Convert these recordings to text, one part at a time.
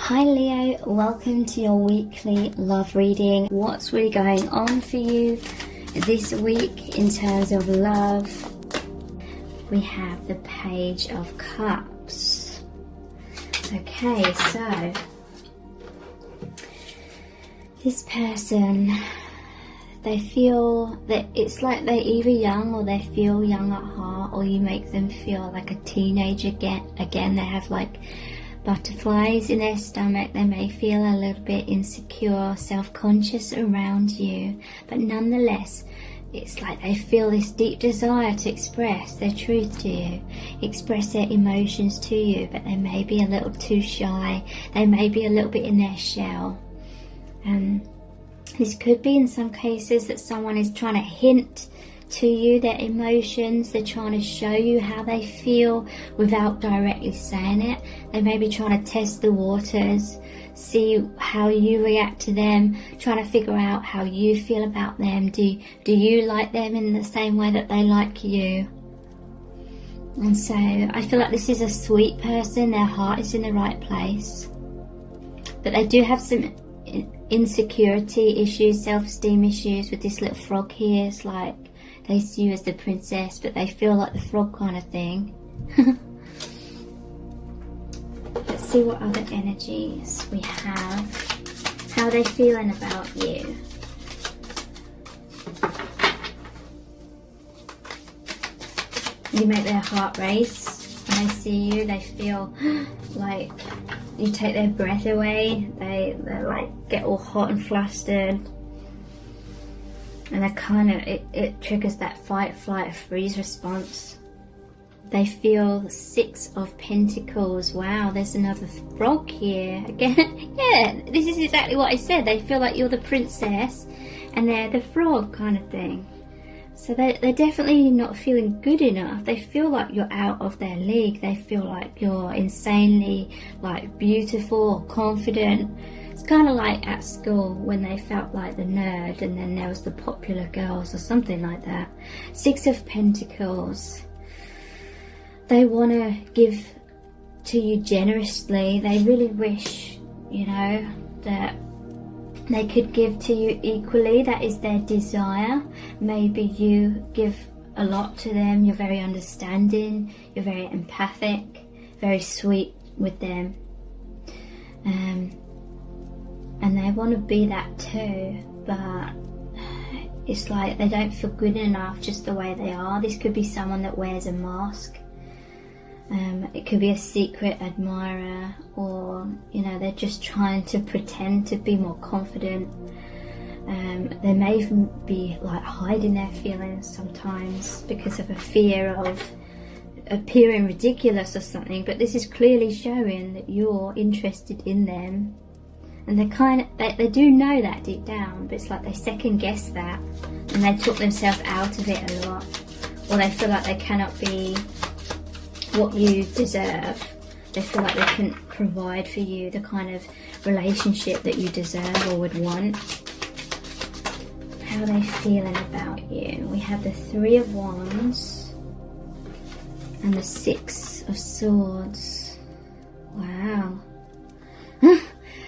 Hi Leo, welcome to your weekly love reading. What's really going on for you this week in terms of love? We have the Page of Cups. Okay, so this person, they feel that it's like they're either young or they feel young at heart, or you make them feel like a teenager again. They have like butterflies in their stomach. They may feel a little bit insecure, self-conscious around you, but nonetheless it's like they feel this deep desire to express their truth to you, express their emotions to you, but they may be a little too shy. They may be a little bit in their shell. This could be in some cases that someone is trying to hint to you their emotions. They're trying to show you how they feel without directly saying it. They may be trying to test the waters, see how you react to them, trying to figure out how you feel about them. Do you like them in the same way that they like you? And so I feel like this is a sweet person. Their heart is in the right place, but they do have some insecurity issues, self-esteem issues with this little frog here. It's like they see you as the princess, but they feel like the frog kind of thing. Let's see what other energies we have. How are they feeling about you? You make their heart race when they see you. They feel like you take their breath away. They like get all hot and flustered. And they kind of, it triggers that fight, flight, freeze response. They feel the 6 of Pentacles. Wow, there's another frog here. Again, yeah, this is exactly what I said. They feel like you're the princess and they're the frog kind of thing. So they're definitely not feeling good enough. They feel like you're out of their league. They feel like you're insanely like beautiful or confident. It's kind of like at school when they felt like the nerd and then there was the popular girls or something like that. 6 of Pentacles. They want to give to you generously. They really wish, you know, that they could give to you equally. That is their desire. Maybe you give a lot to them. You're very understanding. You're very empathic, very sweet with them. And they want to be that too, but it's like they don't feel good enough just the way they are. This could be someone that wears a mask. It could be a secret admirer, or you know, they're just trying to pretend to be more confident. They may even be like hiding their feelings sometimes because of a fear of appearing ridiculous or something, but this is clearly showing that you're interested in them. And they do know that deep down, but it's like they second guess that and they talk themselves out of it a lot, or they feel like they cannot be what you deserve. They feel like they couldn't provide for you the kind of relationship that you deserve or would want. How are they feeling about you? We have the 3 of Wands and the 6 of Swords. Wow.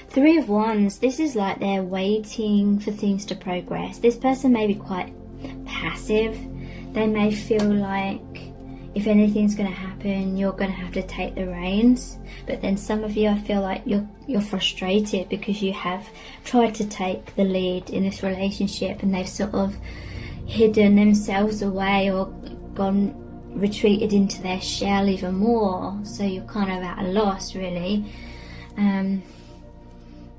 3 of Wands, this is like they're waiting for things to progress. This person may be quite passive. They may feel like if anything's going to happen, you're going to have to take the reins. But then some of you, I feel like you're frustrated because you have tried to take the lead in this relationship and they've sort of hidden themselves away or retreated into their shell even more. So you're kind of at a loss, really.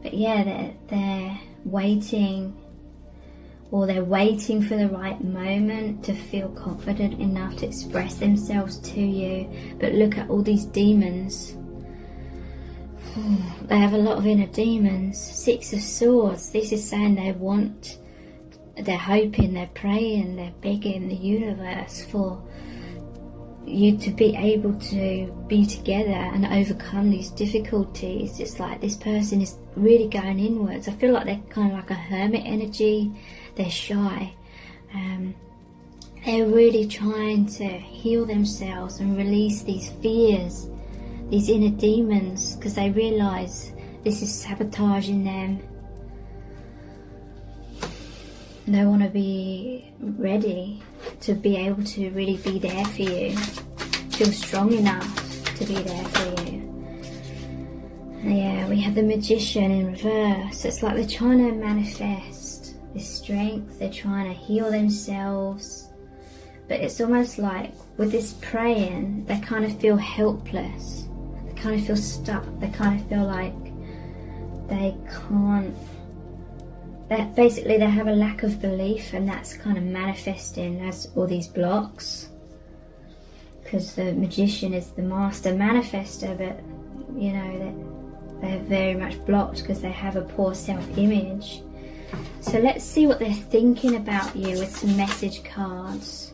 But yeah, they're waiting, or they're waiting for the right moment to feel confident enough to express themselves to you. But look at all these demons. They have a lot of inner demons. 6 of Swords. This is saying they're hoping, they're praying, they're begging the universe for you to be able to be together and overcome these difficulties. It's like this person is really going inwards. I feel like they're kind of like a hermit energy. They're shy. They're really trying to heal themselves and release these fears, these inner demons, because they realise this is sabotaging them. They want to be ready to be able to really be there for you, feel strong enough to be there for you. Yeah, we have the Magician in reverse. It's like they're trying to manifest this strength, they're trying to heal themselves, but it's almost like with this praying, they kind of feel helpless, they kind of feel stuck, they kind of feel like they can't, that basically they have a lack of belief, and that's kind of manifesting as all these blocks, because the Magician is the master manifester, but you know they're very much blocked because they have a poor self-image. So let's see what they're thinking about you with some message cards.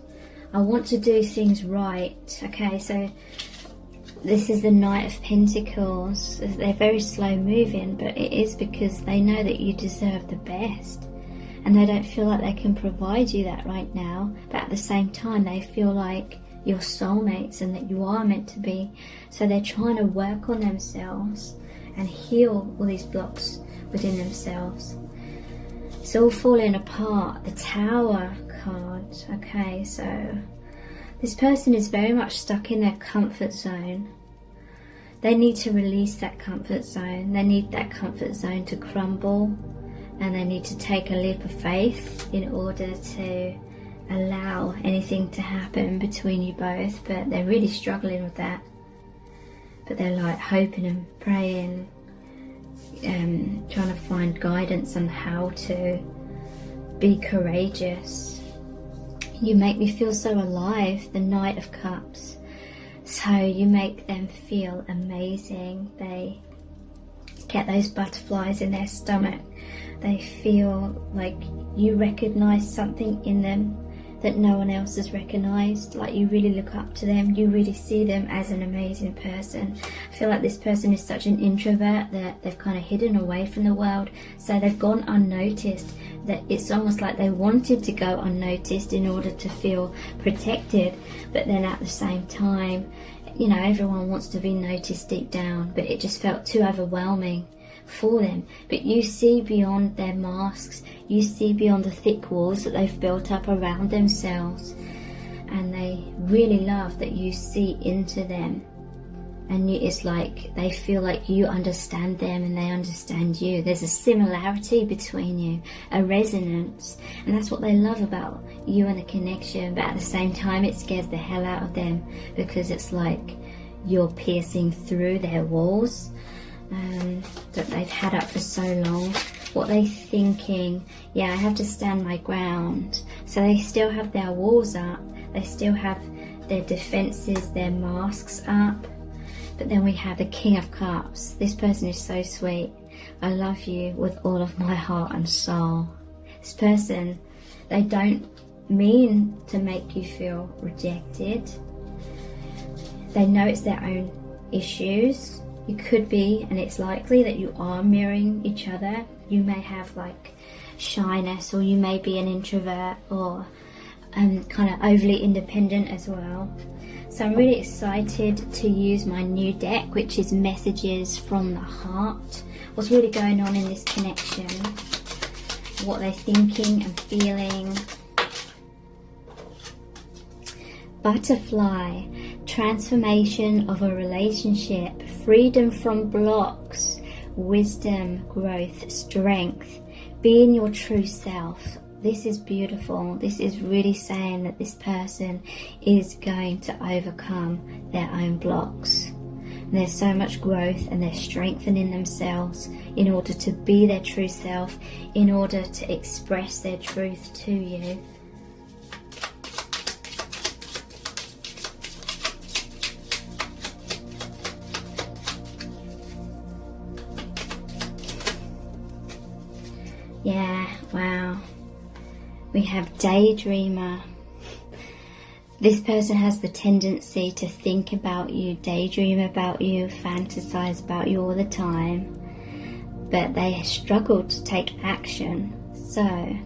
I want to do things right. Okay, so this is the Knight of Pentacles. They're very slow moving, but it is because they know that you deserve the best, and they don't feel like they can provide you that right now, but at the same time they feel like you're soulmates and that you are meant to be. So they're trying to work on themselves and heal all these blocks within themselves. It's all falling apart. The Tower card. Okay, so this person is very much stuck in their comfort zone. They need to release that comfort zone. They need that comfort zone to crumble, and they need to take a leap of faith in order to allow anything to happen between you both. But they're really struggling with that. But they're like hoping and praying, trying to find guidance on how to be courageous. You make me feel so alive, the Knight of Cups. So you make them feel amazing. They get those butterflies in their stomach. They feel like you recognize something in them that no one else has recognized. Like you really look up to them. You really see them as an amazing person. I feel like this person is such an introvert that they've kind of hidden away from the world. So they've gone unnoticed. That it's almost like they wanted to go unnoticed in order to feel protected, but then at the same time, you know, everyone wants to be noticed deep down, but it just felt too overwhelming for them. But you see beyond their masks, you see beyond the thick walls that they've built up around themselves, and they really love that you see into them. And it's like they feel like you understand them and they understand you. There's a similarity between you, a resonance, and that's what they love about you and the connection. But at the same time, it scares the hell out of them because it's like you're piercing through their walls that they've had up for so long. What they're thinking, yeah, I have to stand my ground. So they still have their walls up, they still have their defenses, their masks up. But then we have the King of Cups. This person is so sweet. I love you with all of my heart and soul. This person, they don't mean to make you feel rejected. They know it's their own issues. You could be, and it's likely that you are mirroring each other. You may have like shyness, or you may be an introvert, or kind of overly independent as well. So I'm really excited to use my new deck, which is Messages from the Heart. What's really going on in this connection, what they're thinking and feeling. Butterfly, transformation of a relationship, freedom from blocks, wisdom, growth, strength, being your true self. This is beautiful. This is really saying that this person is going to overcome their own blocks. And there's so much growth, and they're strengthening themselves in order to be their true self, in order to express their truth to you. Yeah, wow. We have Daydreamer. This person has the tendency to think about you, daydream about you, fantasize about you all the time, but they struggle to take action. So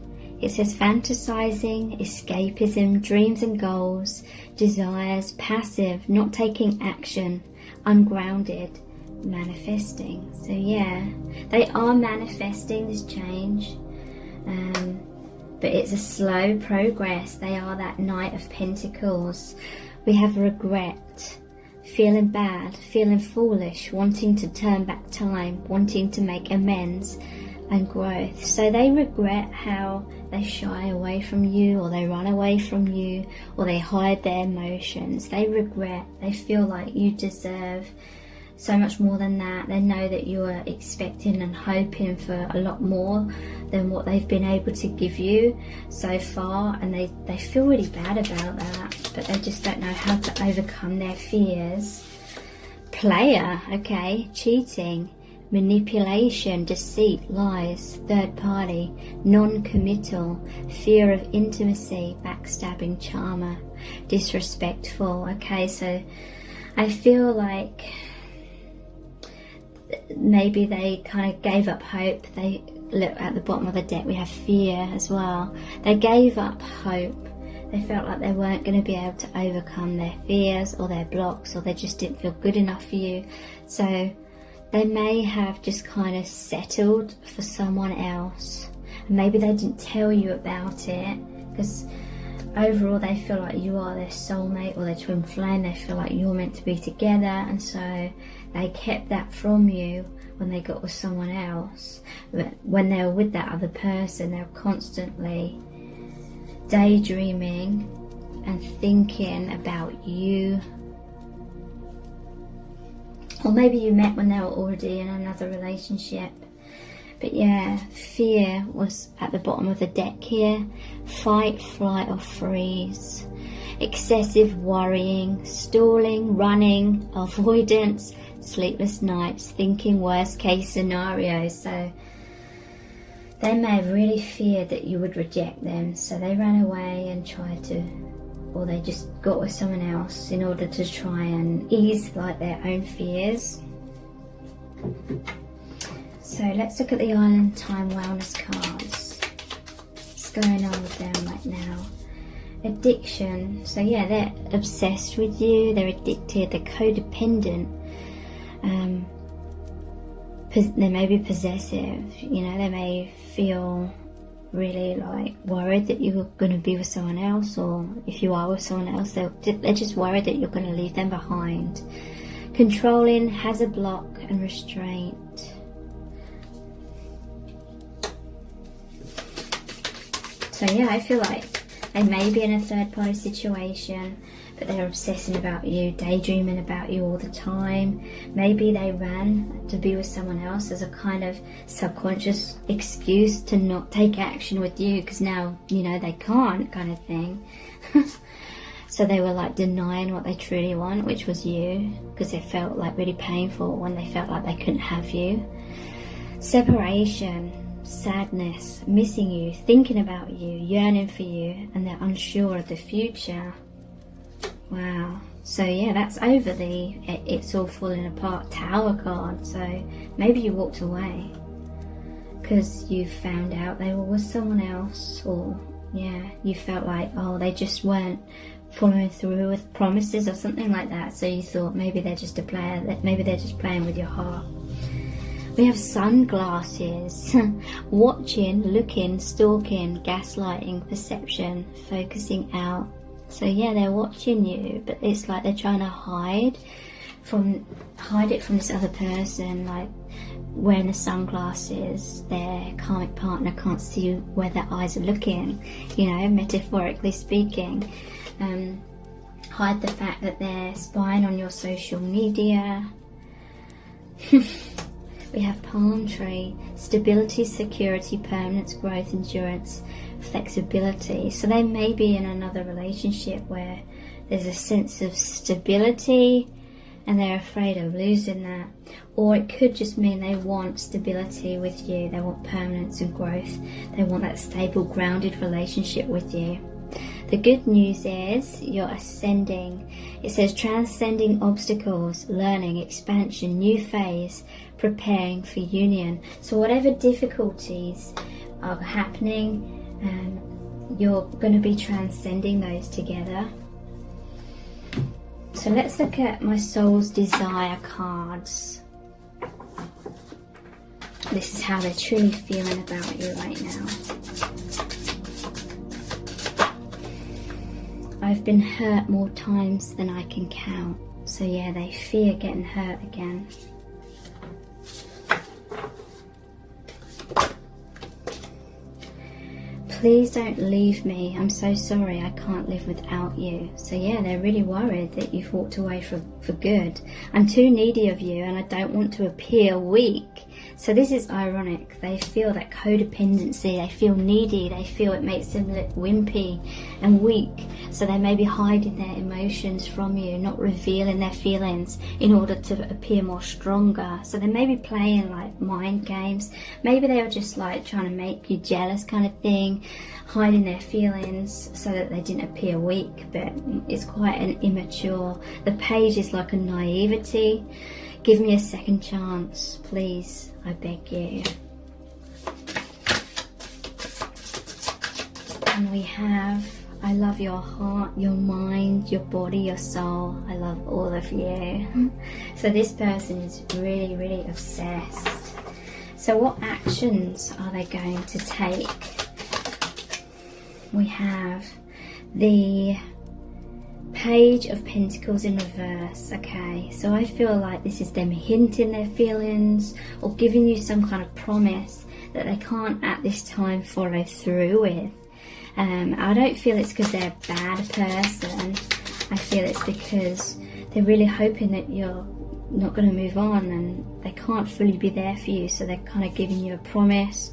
it says fantasizing, escapism, dreams and goals, desires, passive, not taking action, ungrounded, manifesting. So yeah, they are manifesting this change, but it's a slow progress. They are that Knight of Pentacles. We have regret, feeling bad, feeling foolish, wanting to turn back time, wanting to make amends and growth. So they regret how they shy away from you, or they run away from you, or they hide their emotions. They regret, they feel like you deserve so much more than that. They know that you are expecting and hoping for a lot more than what they've been able to give you so far, and they feel really bad about that, but they just don't know how to overcome their fears. Player, okay, cheating, manipulation, deceit, lies, third party, non-committal, fear of intimacy, backstabbing, charmer, disrespectful. Okay, so I feel like maybe they kind of gave up hope. They look at the bottom of the deck, we have fear as well. They gave up hope. They felt like they weren't going to be able to overcome their fears or their blocks, or they just didn't feel good enough for you. So they may have just kind of settled for someone else. And maybe they didn't tell you about it, because overall they feel like you are their soulmate or their twin flame. They feel like you're meant to be together, and so they kept that from you when they got with someone else. But when they were with that other person, they were constantly daydreaming and thinking about you. Or maybe you met when they were already in another relationship. But yeah, fear was at the bottom of the deck here. Fight, flight or freeze. Excessive worrying, stalling, running, avoidance, sleepless nights, thinking worst case scenarios. So they may have really feared that you would reject them, so they ran away and tried to, or they just got with someone else in order to try and ease like their own fears. So let's look at the Island Time Wellness cards. What's going on with them right now? Addiction. So yeah, they're obsessed with you, they're addicted, they're codependent. They may be possessive, you know, they may feel really like worried that you're going to be with someone else, or if you are with someone else, they're just worried that you're going to leave them behind. Controlling, has a block and restraint. So yeah, I feel like they may be in a third party situation, but they're obsessing about you, daydreaming about you all the time. Maybe they ran to be with someone else as a kind of subconscious excuse to not take action with you, because now, you know, they can't, kind of thing. So they were like denying what they truly want, which was you, because it felt like really painful when they felt like they couldn't have you. Separation, sadness, missing you, thinking about you, yearning for you, and they're unsure of the future. Wow. So yeah, that's over the it's all falling apart Tower card. So maybe you walked away because you found out they were with someone else, or yeah, you felt like, oh, they just weren't following through with promises or something like that. So you thought maybe they're just a player, that maybe they're just playing with your heart. We have sunglasses. Watching, looking, stalking, gaslighting, perception, focusing out. So yeah, they're watching you, but it's like they're trying to hide it from this other person, like wearing the sunglasses. Their karmic partner can't see where their eyes are looking, you know, metaphorically speaking. Hide the fact that they're spying on your social media. We have palm tree, stability, security, permanence, growth, endurance, flexibility. So they may be in another relationship where there's a sense of stability and they're afraid of losing that. Or it could just mean they want stability with you. They want permanence and growth. They want that stable, grounded relationship with you. The good news is you're ascending. It says transcending obstacles, learning, expansion, new phase, preparing for union. So whatever difficulties are happening, you're going to be transcending those together. So let's look at my soul's desire cards. This is how they're truly feeling about you right now. I've been hurt more times than I can count. So yeah, they fear getting hurt again. Please don't leave me. I'm so sorry. I can't live without you. So yeah, they're really worried that you've walked away for good. I'm too needy of you and I don't want to appear weak. So this is ironic. They feel that codependency. They feel needy. They feel it makes them look wimpy and weak. So they may be hiding their emotions from you, not revealing their feelings in order to appear more stronger. So they may be playing like mind games. Maybe they are just like trying to make you jealous kind of thing, hiding their feelings so that they didn't appear weak, but it's quite an immature. The page is like a naivety. Give me a second chance, please, I beg you. And we have, I love your heart, your mind, your body, your soul. I love all of you. So this person is really, really obsessed. So what actions are they going to take? We have the Page of Pentacles in reverse. Okay, so I feel like this is them hinting their feelings or giving you some kind of promise that they can't at this time follow through with. I don't feel it's because they're a bad person. I feel it's because they're really hoping that you're not going to move on and they can't fully be there for you, so they're kind of giving you a promise.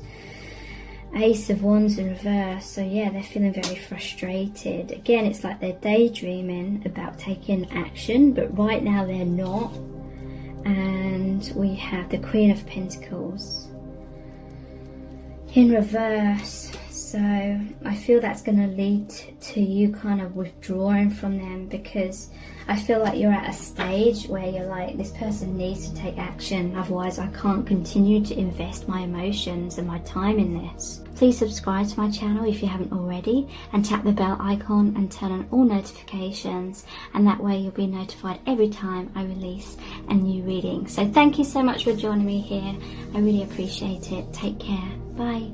Ace of Wands in reverse. So yeah, they're feeling very frustrated. Again, it's like they're daydreaming about taking action, but right now they're not. And we have the Queen of Pentacles in reverse. So I feel that's going to lead to you kind of withdrawing from them, because I feel like you're at a stage where you're like, this person needs to take action, otherwise I can't continue to invest my emotions and my time in this. Please subscribe to my channel if you haven't already, and tap the bell icon and turn on all notifications, and that way you'll be notified every time I release a new reading. So thank you so much for joining me here. I really appreciate it. Take care. Bye.